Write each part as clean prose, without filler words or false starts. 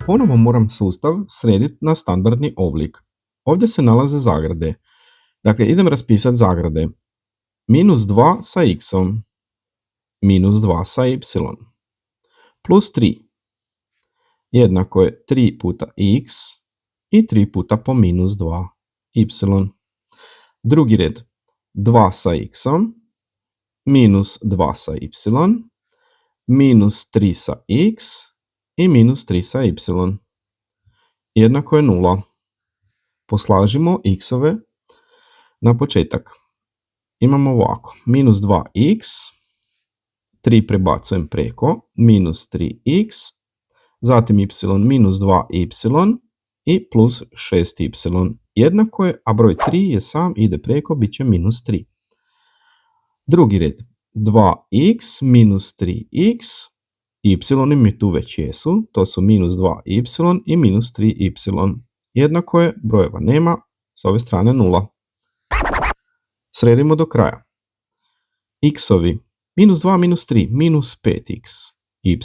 Ponovo moram sustav srediti na standardni oblik. Ovdje se nalaze zagrade. Dakle, idem raspisati zagrade. -2 sa x-om, -2 sa y, plus 3 jednako je 3 puta x i 3 puta po -2 y. Drugi red, 2 sa x-om, -2 sa y, -3 sa x i -3 sa y. Jednako je 0. Poslažimo x-ove na početak. Imamo ovako, -2x, 3 prebacujem preko, -3x, zatim y -2y i plus 6y. Jednako je, a broj 3 je sam, ide preko, bit će -3. Drugi red, 2x minus 3x, y mi tu već jesu, to su -2y i -3y. Jednako je, brojeva nema, s ove strane 0. Sredimo do kraja. X-ovi, -2 minus 3, -5x. Y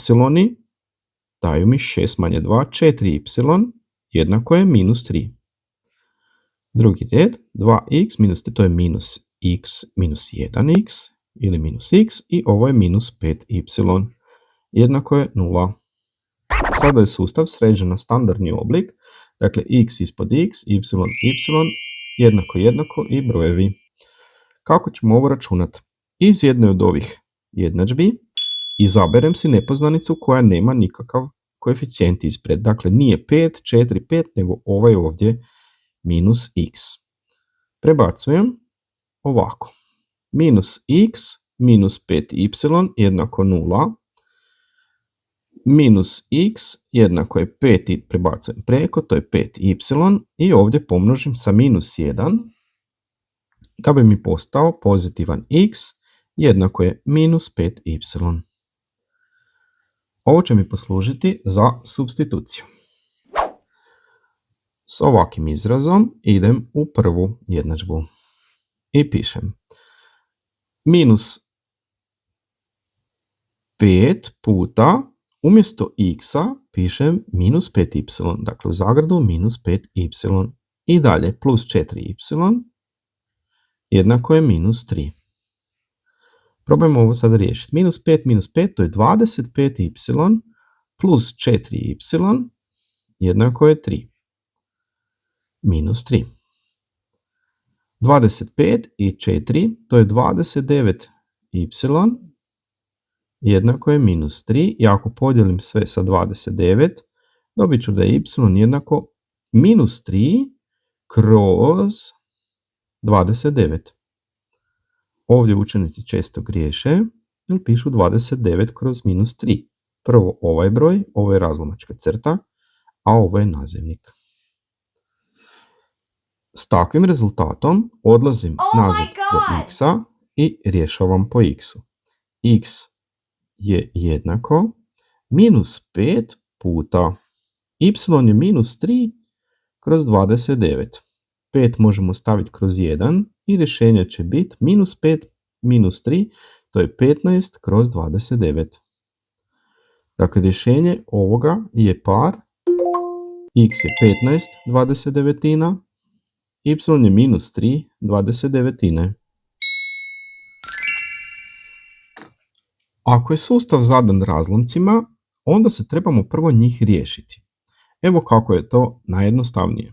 daju mi 6 manje 2, 4y, jednako je -3. Drugi red, 2x minus 3, to je -x minus 1x ili -x i ovo je -5y. Jednako je 0. Sada je sustav sređen na standardni oblik, dakle x ispod x, y, jednako i brojevi. Kako ćemo ovo računati? Iz jedne od ovih jednadžbi izaberem si nepoznanicu koja nema nikakav koeficijent ispred. Dakle, nije 5, 4, 5, nego ovaj ovdje -x. Prebacujem ovako. -x minus 5y jednako 0. -x jednako je 5 i prebacujem preko, to je 5y i ovdje pomnožim sa -1 da bi mi postao pozitivan x jednako je -5y. Ovo će mi poslužiti za supstituciju. S ovakvim izrazom idem u prvu jednadžbu i pišem -5 puta, umjesto x-a pišem -5y, dakle u zagradu -5y i dalje plus 4y jednako je -3. Probajmo ovo sada riješiti. -5 minus 5 to je 25y plus 4y jednako je 3. -3. 25 i 4 to je 29y jednako je -3. I ako podijelim sve sa 29 dobit ću da je y jednako -3 kroz 29. Ovdje učenici često griješe jer pišu 29 kroz -3. Prvo ovaj broj, ovo je razlomačka crta, a ovo je nazivnik. S takvim rezultatom odlazim nazad do x-a i rješavam po x-u. X je jednako -5 puta y je -3 kroz 29. 5 možemo staviti kroz 1 i rješenje će biti -5 minus 3, to je 15 kroz 29. Dakle, rješenje ovoga je par, x je 15 29, y je -3 29. Ako je sustav zadan razlomcima, onda se trebamo prvo njih riješiti. Evo kako je to najjednostavnije.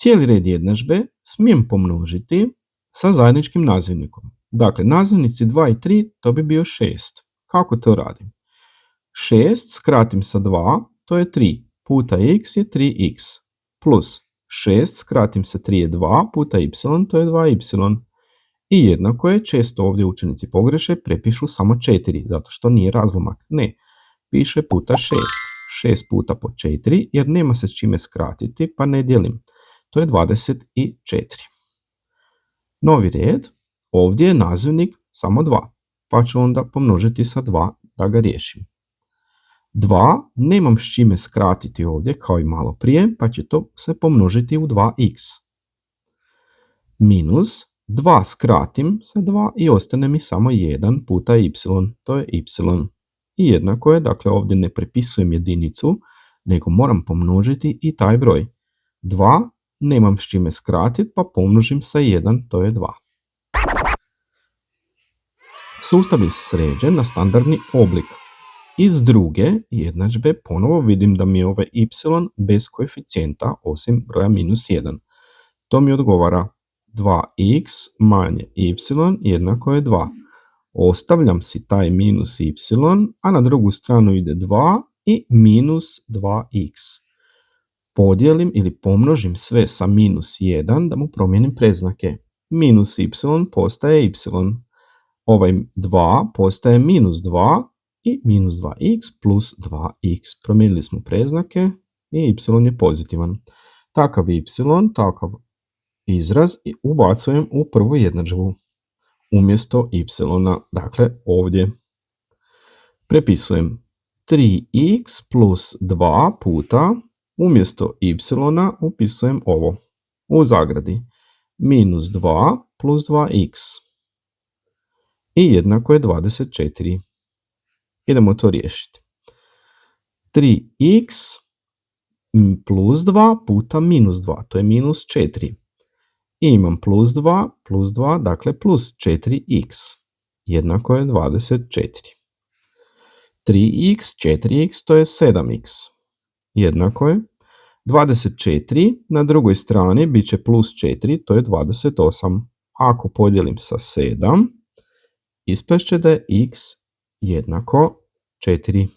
Cijeli red jednadžbe smijem pomnožiti sa zajedničkim nazivnikom. Dakle, nazivnici 2 i 3 to bi bio 6. Kako to radim? 6 skratim sa 2, to je 3, puta x je 3x, plus 6 skratim sa 3 je 2, puta y, to je 2y. I jednako je, često ovdje učenici pogreše, prepišu samo 4, zato što nije razlomak. Ne, piše puta 6. 6 puta po 4, jer nema se s čime skratiti, pa ne dijelim. To je 24. Novi red, ovdje je nazivnik samo 2, pa ću onda pomnožiti sa 2 da ga riješim. 2 nemam s čime skratiti ovdje kao i malo prije, pa će to se pomnožiti u 2x. Minus 2 skratim sa 2 i ostane mi samo 1 puta y, to je y. I jednako je, dakle ovdje ne prepisujem jedinicu, nego moram pomnožiti i taj broj. 2 nemam s čime skratiti, pa pomnožim sa 1, to je 2. Sustav je sređen na standardni oblik. Iz druge jednadžbe ponovo vidim da mi je ovaj y bez koeficijenta osim broja -1. To mi odgovara 2x manje y jednako je 2. Ostavljam si taj minus y, a na drugu stranu ide 2 i minus 2x. Podijelim ili pomnožim sve sa -1 da mu promijenim predznake. Minus y postaje y. Ovaj 2 postaje -2 i minus 2x plus 2x. Promijenili smo predznake i y je pozitivan. Takav y, takav izraz ubacujem u prvu jednadžbu. Umjesto y, dakle ovdje prepisujem 3x plus 2 puta, umjesto y upisujem ovo u zagradi, -2 plus 2x i jednako je 24. Idemo to riješiti. 3x plus 2 puta -2, to je -4. I imam plus 2, dakle plus 4x, jednako je 24. 3x, 4x, to je 7x, jednako je 24, na drugoj strani bit će plus 4, to je 28. Ako podijelim sa 7, ispast će da je x jednako 4.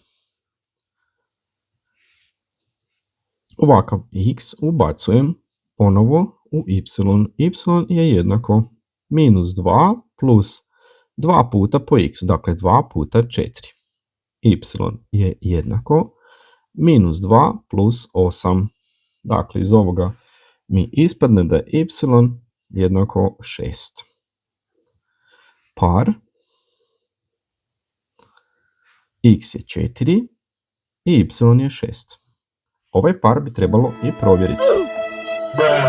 Ovakav x ubacujem ponovo u y. Y je jednako -2 plus 2 puta po x, dakle 2 puta 4. Y je jednako -2 plus 8. Dakle, iz ovoga mi ispadne da je y jednako 6. Par x je 4 i y je 6. Ovaj par bi trebalo i provjeriti.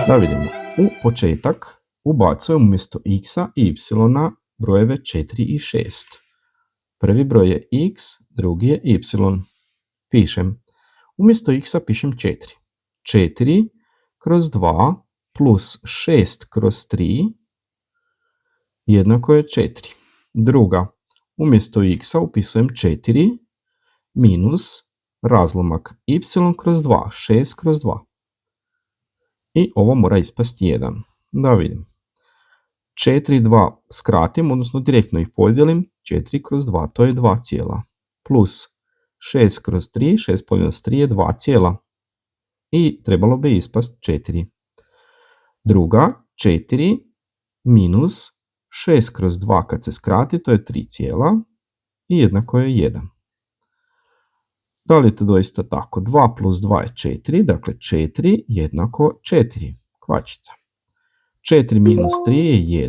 Da vidimo. U početak ubacujem umjesto x-a i y brojeve 4 i 6. Prvi broj je x, drugi je y. Pišem. Umjesto x-a pišem 4. 4 kroz 2 plus 6 kroz 3 jednako je 4. Druga. Umjesto x-a upisujem 4 minus razlomak y kroz 2, 6 kroz 2. I ovo mora ispasti 1. Da vidim. 4 i 2 skratim, odnosno direktno ih podijelim. 4 kroz 2, to je 2 cijela. Plus 6 kroz 3, 6 podijeljeno s 3 je 2 cijela. I trebalo bi ispast 4. Druga, 4 minus 6 kroz 2 kad se skrati, to je 3 cijela. I jednako je 1. Da li je to doista tako? 2 plus 2 je 4, dakle 4 jednako 4. Kvačica. 4 minus 3 je 1,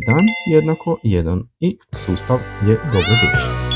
jednako 1 i sustav je dobro riješen.